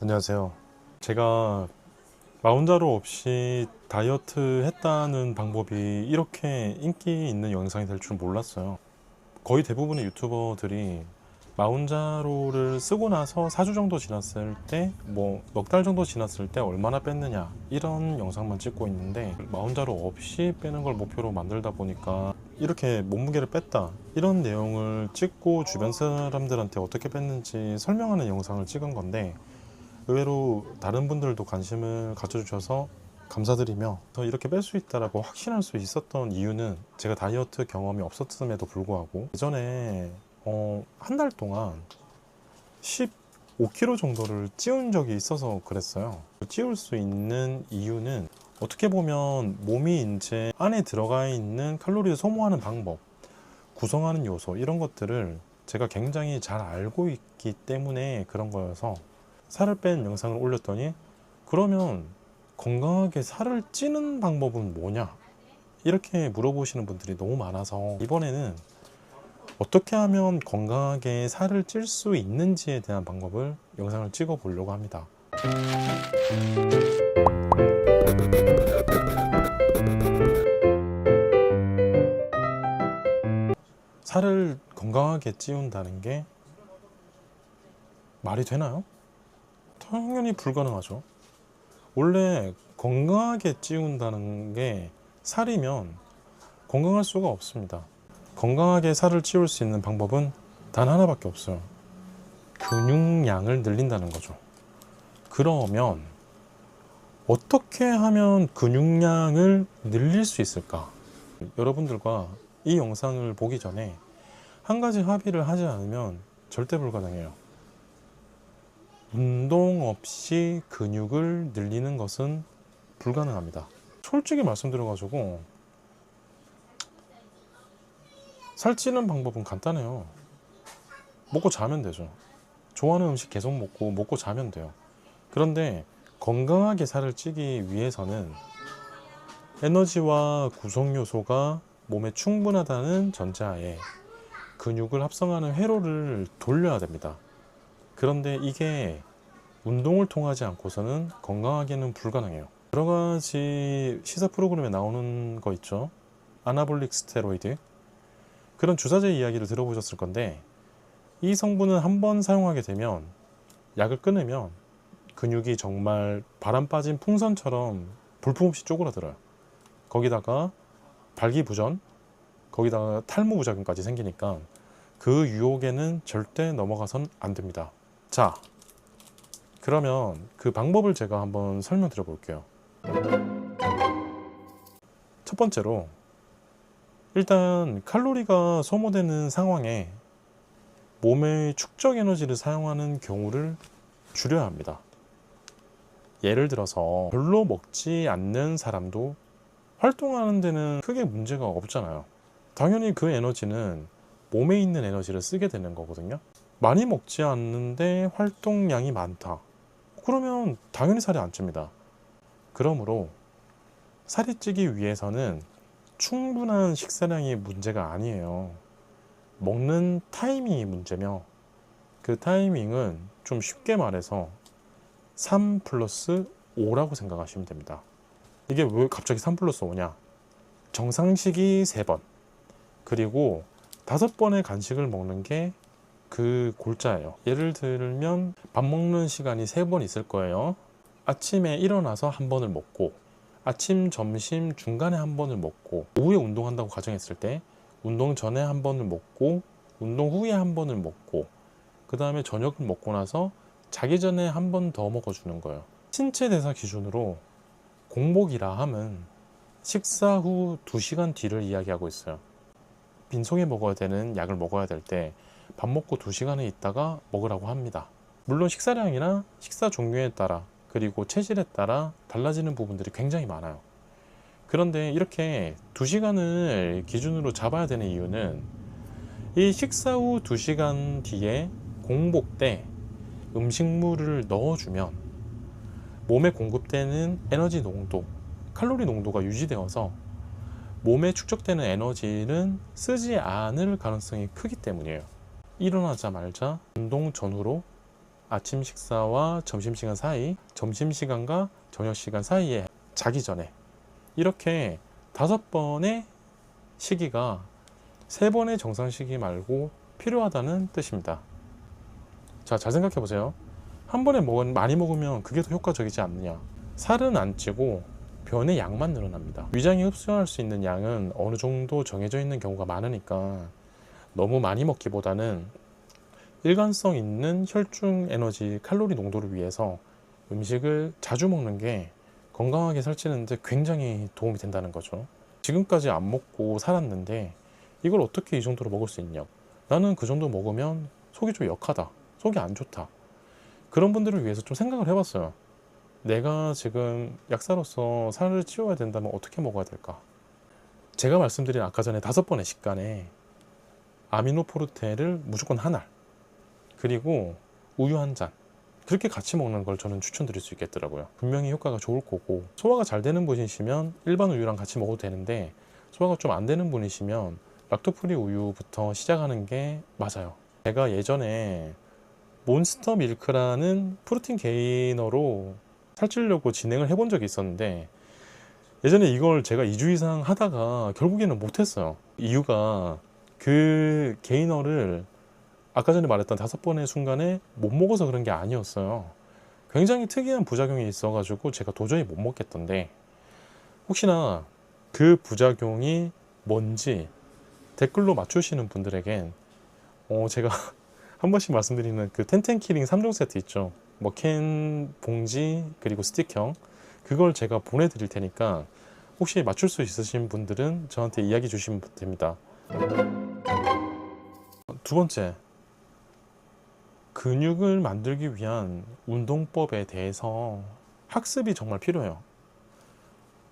안녕하세요. 제가 나 혼자로 없이 다이어트 했다는 방법이 이렇게 인기 있는 영상이 될 줄 몰랐어요. 거의 대부분의 유튜버들이 나 혼자로를 쓰고 나서 4주 정도 지났을 때, 넉 달 정도 지났을 때 얼마나 뺐느냐 이런 영상만 찍고 있는데, 나 혼자로 없이 빼는 걸 목표로 만들다 보니까 이렇게 몸무게를 뺐다 이런 내용을 찍고 주변 사람들한테 어떻게 뺐는지 설명하는 영상을 찍은 건데, 의외로 다른 분들도 관심을 가져주셔서 감사드리며, 더 이렇게 뺄 수 있다라고 확신할 수 있었던 이유는 제가 다이어트 경험이 없었음에도 불구하고 예전에 한 달 동안 15kg 정도를 찌운 적이 있어서 그랬어요. 찌울 수 있는 이유는 어떻게 보면 몸이 이제 안에 들어가 있는 칼로리를 소모하는 방법, 구성하는 요소 이런 것들을 제가 굉장히 잘 알고 있기 때문에 그런 거여서, 살을 뺀 영상을 올렸더니 그러면 건강하게 살을 찌는 방법은 뭐냐 이렇게 물어보시는 분들이 너무 많아서, 이번에는 어떻게 하면 건강하게 살을 찔 수 있는지에 대한 방법을 영상을 찍어 보려고 합니다. 살을 건강하게 찌운다는 게 말이 되나요? 당연히 불가능하죠. 원래 건강하게 찌운다는 게 살이면 건강할 수가 없습니다. 건강하게 살을 찌울 수 있는 방법은 단 하나밖에 없어요. 근육량을 늘린다는 거죠. 그러면 어떻게 하면 근육량을 늘릴 수 있을까? 여러분들과 이 영상을 보기 전에 한 가지 합의를 하지 않으면 절대 불가능해요. 운동 없이 근육을 늘리는 것은 불가능합니다. 솔직히 말씀드려가지고 살찌는 방법은 간단해요. 먹고 자면 되죠. 좋아하는 음식 계속 먹고 자면 돼요. 그런데 건강하게 살을 찌기 위해서는 에너지와 구성 요소가 몸에 충분하다는 전제하에 근육을 합성하는 회로를 돌려야 됩니다. 그런데 이게 운동을 통하지 않고서는 건강하게는 불가능해요. 여러 가지 시사 프로그램에 나오는 거 있죠. 아나볼릭 스테로이드, 그런 주사제 이야기를 들어보셨을 건데, 이 성분은 한번 사용하게 되면, 약을 끊으면 근육이 정말 바람 빠진 풍선처럼 볼품없이 쪼그라들어요. 거기다가 발기부전, 거기다가 탈모 부작용까지 생기니까 그 유혹에는 절대 넘어가선 안 됩니다. 자, 그러면 그 방법을 제가 한번 설명드려 볼게요. 첫 번째로, 일단 칼로리가 소모되는 상황에 몸의 축적 에너지를 사용하는 경우를 줄여야 합니다. 예를 들어서 별로 먹지 않는 사람도 활동하는 데는 크게 문제가 없잖아요. 당연히 그 에너지는 몸에 있는 에너지를 쓰게 되는 거거든요. 많이 먹지 않는데 활동량이 많다. 그러면 당연히 살이 안 찝니다. 그러므로 살이 찌기 위해서는 충분한 식사량이 문제가 아니에요. 먹는 타이밍이 문제며, 그 타이밍은 좀 쉽게 말해서 3 플러스 5라고 생각하시면 됩니다. 이게 왜 갑자기 3 플러스 5냐? 정상식이 3번, 그리고 5번의 간식을 먹는 게 그 골자예요. 예를 들면 밥 먹는 시간이 3번 있을 거예요. 아침에 일어나서 한 번을 먹고, 아침, 점심, 중간에 한 번을 먹고, 오후에 운동한다고 가정했을 때 운동 전에 한 번을 먹고, 운동 후에 한 번을 먹고, 그 다음에 저녁을 먹고 나서 자기 전에 한 번 더 먹어주는 거예요. 신체 대사 기준으로 공복이라 함은 식사 후 2시간 뒤를 이야기하고 있어요. 빈속에 먹어야 되는 약을 먹어야 될 때 밥 먹고 2시간을 있다가 먹으라고 합니다. 물론 식사량이나 식사 종류에 따라, 그리고 체질에 따라 달라지는 부분들이 굉장히 많아요. 그런데 이렇게 2시간을 기준으로 잡아야 되는 이유는, 이 식사 후 2시간 뒤에 공복 때 음식물을 넣어주면 몸에 공급되는 에너지 농도, 칼로리 농도가 유지되어서 몸에 축적되는 에너지는 쓰지 않을 가능성이 크기 때문이에요. 일어나자마자 운동 전후로 아침 식사와 점심시간 사이, 점심시간과 저녁시간 사이에 자기 전에 이렇게 5번의 시기가 3번의 정상 시기 말고 필요하다는 뜻입니다. 자, 잘 생각해 보세요. 한 번에 많이 먹으면 그게 더 효과적이지 않느냐. 살은 안 찌고 변의 양만 늘어납니다. 위장이 흡수할 수 있는 양은 어느 정도 정해져 있는 경우가 많으니까 너무 많이 먹기보다는 일관성 있는 혈중 에너지 칼로리 농도를 위해서 음식을 자주 먹는 게 건강하게 살찌는데 굉장히 도움이 된다는 거죠. 지금까지 안 먹고 살았는데 이걸 어떻게 이 정도로 먹을 수 있냐. 나는 그 정도 먹으면 속이 좀 역하다, 속이 안 좋다. 그런 분들을 위해서 좀 생각을 해봤어요. 내가 지금 약사로서 살을 찌워야 된다면 어떻게 먹어야 될까? 제가 말씀드린 아까 전에 5번의 식단에 아미노포르테를 무조건 한 알, 그리고 우유 한 잔, 그렇게 같이 먹는 걸 저는 추천드릴 수 있겠더라고요. 분명히 효과가 좋을 거고, 소화가 잘 되는 분이시면 일반 우유랑 같이 먹어도 되는데 소화가 좀 안 되는 분이시면 락토프리 우유부터 시작하는 게 맞아요. 제가 예전에 몬스터 밀크라는 프로틴 게이너로 살찌려고 진행을 해본 적이 있었는데, 예전에 이걸 제가 2주 이상 하다가 결국에는 못했어요. 이유가 그 게이너를 아까 전에 말했던 5번의 순간에 못 먹어서 그런 게 아니었어요. 굉장히 특이한 부작용이 있어가지고 제가 도저히 못 먹겠던데, 혹시나 그 부작용이 뭔지 댓글로 맞추시는 분들에겐 제가 한 번씩 말씀드리는 그 텐텐키링 3종 세트 있죠. 뭐 캔, 봉지, 그리고 스틱형, 그걸 제가 보내드릴 테니까 혹시 맞출 수 있으신 분들은 저한테 이야기 주시면 됩니다. 2번째, 근육을 만들기 위한 운동법에 대해서 학습이 정말 필요해요.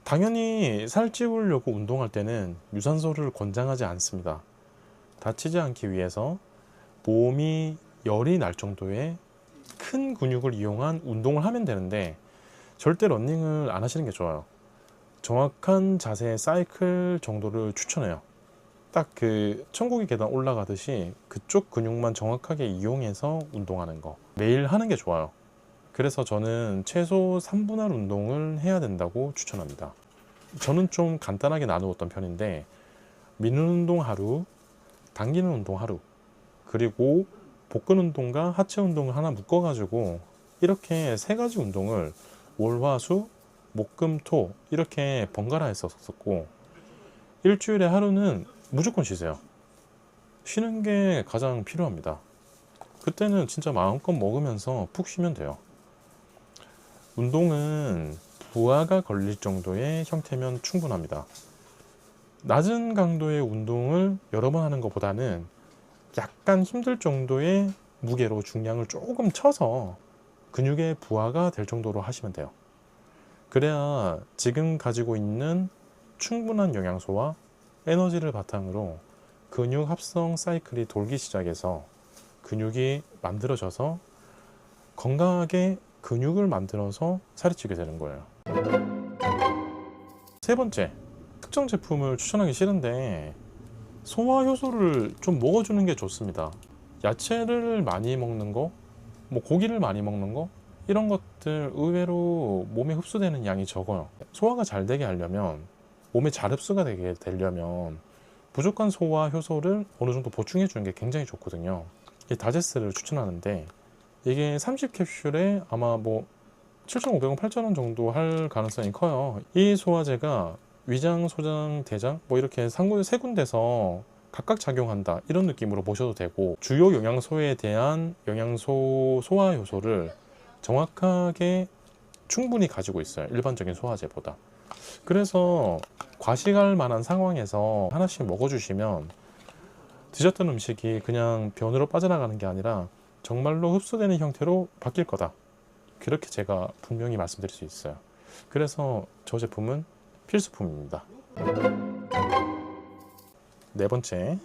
당연히 살찌우려고 운동할 때는 유산소를 권장하지 않습니다. 다치지 않기 위해서 몸이 열이 날 정도의 큰 근육을 이용한 운동을 하면 되는데, 절대 러닝을 안 하시는 게 좋아요. 정확한 자세 사이클 정도를 추천해요. 딱 그 천국의 계단 올라가듯이 그쪽 근육만 정확하게 이용해서 운동하는 거, 매일 하는 게 좋아요. 그래서 저는 최소 3분할 운동을 해야 된다고 추천합니다. 저는 좀 간단하게 나누었던 편인데, 미는 운동 하루, 당기는 운동 하루, 그리고 복근 운동과 하체 운동을 하나 묶어 가지고 이렇게 3가지 운동을 월, 화, 수, 목, 금, 토 이렇게 번갈아 했었고, 일주일에 하루는 무조건 쉬세요. 쉬는 게 가장 필요합니다. 그때는 진짜 마음껏 먹으면서 푹 쉬면 돼요. 운동은 부하가 걸릴 정도의 형태면 충분합니다. 낮은 강도의 운동을 여러 번 하는 것보다는 약간 힘들 정도의 무게로 중량을 조금 쳐서 근육의 부하가 될 정도로 하시면 돼요. 그래야 지금 가지고 있는 충분한 영양소와 에너지를 바탕으로 근육 합성 사이클이 돌기 시작해서 근육이 만들어져서 건강하게 근육을 만들어서 살이 찌게 되는 거예요. 3번째, 특정 제품을 추천하기 싫은데 소화 효소를 좀 먹어주는 게 좋습니다. 야채를 많이 먹는 거, 뭐 고기를 많이 먹는 거, 이런 것들 의외로 몸에 흡수되는 양이 적어요. 소화가 잘 되게 하려면, 몸에 잘 흡수가 되게 되려면 부족한 소화 효소를 어느 정도 보충해 주는 게 굉장히 좋거든요. 이 다제스를 추천하는데, 이게 30캡슐에 아마 뭐 7,500원, 8,000원 정도 할 가능성이 커요. 이 소화제가 위장, 소장, 대장 뭐 이렇게 3군데서 각각 작용한다, 이런 느낌으로 보셔도 되고, 주요 영양소에 대한 영양소 소화 효소를 정확하게 충분히 가지고 있어요, 일반적인 소화제보다. 그래서 과식할 만한 상황에서 하나씩 먹어주시면 드셨던 음식이 그냥 변으로 빠져나가는 게 아니라 정말로 흡수되는 형태로 바뀔 거다, 그렇게 제가 분명히 말씀드릴 수 있어요. 그래서 저 제품은 필수품입니다. 4번째,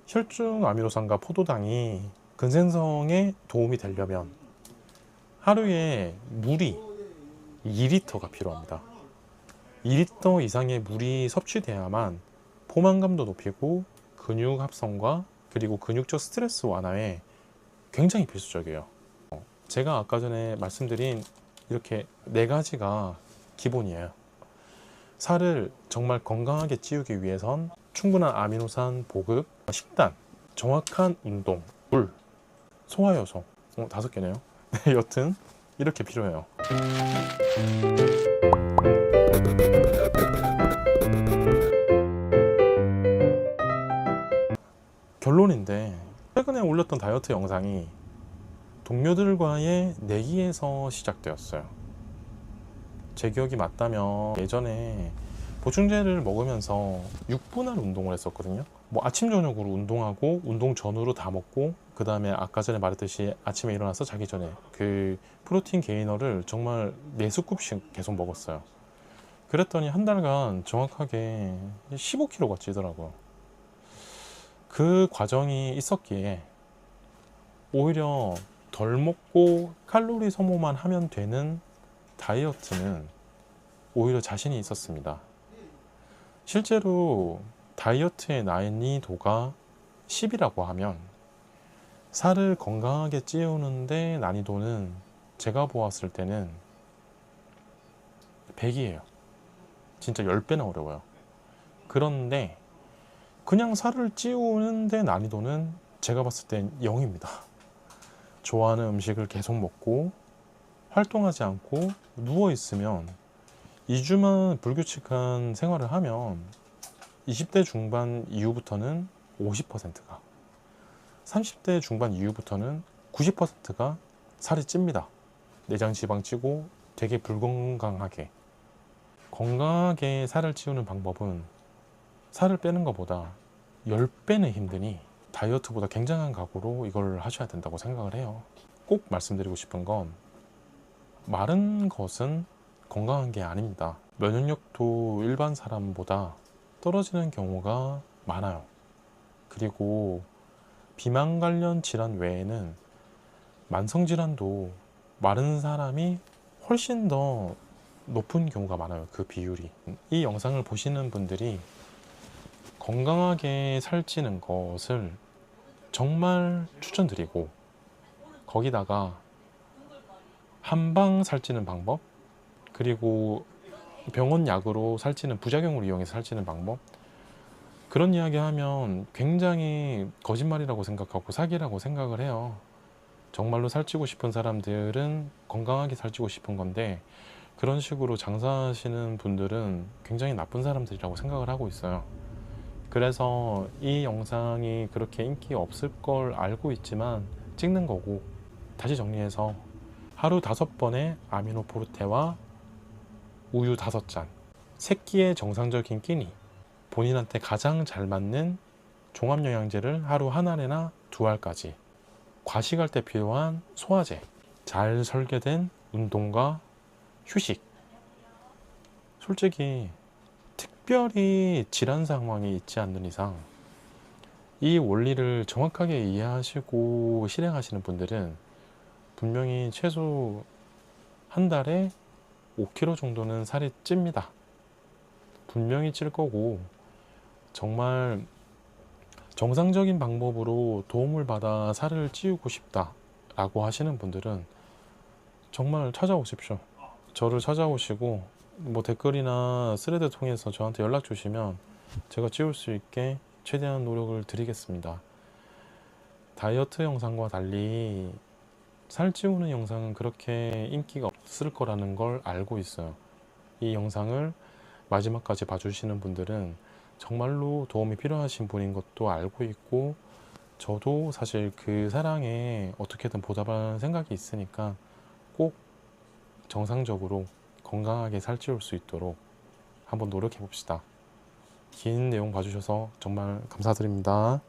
혈중 아미노산과 포도당이 근생성에 도움이 되려면 하루에 물이 2리터가 필요합니다. 2리터 이상의 물이 섭취돼야만 포만감도 높이고 근육 합성과 그리고 근육적 스트레스 완화에 굉장히 필수적이에요. 제가 아까 전에 말씀드린 이렇게 네 가지가 기본이에요. 살을 정말 건강하게 찌우기 위해선 충분한 아미노산 보급, 식단, 정확한 운동, 물, 소화효소, 5개네요. 네, 여튼 이렇게 필요해요. 결론인데, 최근에 올렸던 다이어트 영상이 동료들과의 내기에서 시작되었어요. 제 기억이 맞다면 예전에 보충제를 먹으면서 6분할 운동을 했었거든요. 뭐 아침 저녁으로 운동하고 운동 전후로 다 먹고, 그 다음에 아까 전에 말했듯이 아침에 일어나서 자기 전에 그 프로틴 게이너를 정말 4스쿱씩 계속 먹었어요. 그랬더니 한 달간 정확하게 15kg가 찌더라고요. 그 과정이 있었기에 오히려 덜 먹고 칼로리 소모만 하면 되는 다이어트는 오히려 자신이 있었습니다. 실제로 다이어트의 난이도가 10이라고 하면 살을 건강하게 찌우는데 난이도는 제가 보았을 때는 100이에요. 진짜 10배나 어려워요. 그런데 그냥 살을 찌우는데 난이도는 제가 봤을 땐 0입니다. 좋아하는 음식을 계속 먹고 활동하지 않고 누워있으면 2주만 불규칙한 생활을 하면 20대 중반 이후부터는 50%가, 30대 중반 이후부터는 90%가 살이 찝니다. 내장 지방 찌고 되게 불건강하게. 건강하게 살을 찌우는 방법은 살을 빼는 것보다 10배는 힘드니 다이어트보다 굉장한 각오로 이걸 하셔야 된다고 생각을 해요. 꼭 말씀드리고 싶은 건 마른 것은 건강한 게 아닙니다. 면역력도 일반 사람보다 떨어지는 경우가 많아요. 그리고 비만 관련 질환 외에는 만성 질환도 마른 사람이 훨씬 더 높은 경우가 많아요. 그 비율이. 이 영상을 보시는 분들이 건강하게 살찌는 것을 정말 추천드리고, 거기다가 한방 살찌는 방법, 그리고 병원 약으로 살찌는, 부작용을 이용해서 살찌는 방법, 그런 이야기 하면 굉장히 거짓말이라고 생각하고 사기라고 생각을 해요. 정말로 살찌고 싶은 사람들은 건강하게 살찌고 싶은 건데, 그런 식으로 장사하시는 분들은 굉장히 나쁜 사람들이라고 생각을 하고 있어요. 그래서 이 영상이 그렇게 인기 없을 걸 알고 있지만 찍는 거고, 다시 정리해서 하루 5번의 아미노포르테와 우유 5잔, 새끼의 정상적인 끼니, 본인한테 가장 잘 맞는 종합영양제를 하루 한 알이나 2알까지, 과식할 때 필요한 소화제, 잘 설계된 운동과 휴식. 솔직히 특별히 질환 상황이 있지 않는 이상 이 원리를 정확하게 이해하시고 실행하시는 분들은 분명히 최소 한 달에 5kg 정도는 살이 찝니다. 분명히 찔 거고, 정말 정상적인 방법으로 도움을 받아 살을 찌우고 싶다 라고 하시는 분들은 정말 찾아오십시오. 저를 찾아오시고 뭐 댓글이나 스레드 통해서 저한테 연락 주시면 제가 찌울 수 있게 최대한 노력을 드리겠습니다. 다이어트 영상과 달리 살 찌우는 영상은 그렇게 인기가 없을 거라는 걸 알고 있어요. 이 영상을 마지막까지 봐주시는 분들은 정말로 도움이 필요하신 분인 것도 알고 있고, 저도 사실 그 사랑에 어떻게든 보답할 생각이 있으니까 꼭 정상적으로 건강하게 살찌울 수 있도록 한번 노력해 봅시다. 긴 내용 봐주셔서 정말 감사드립니다.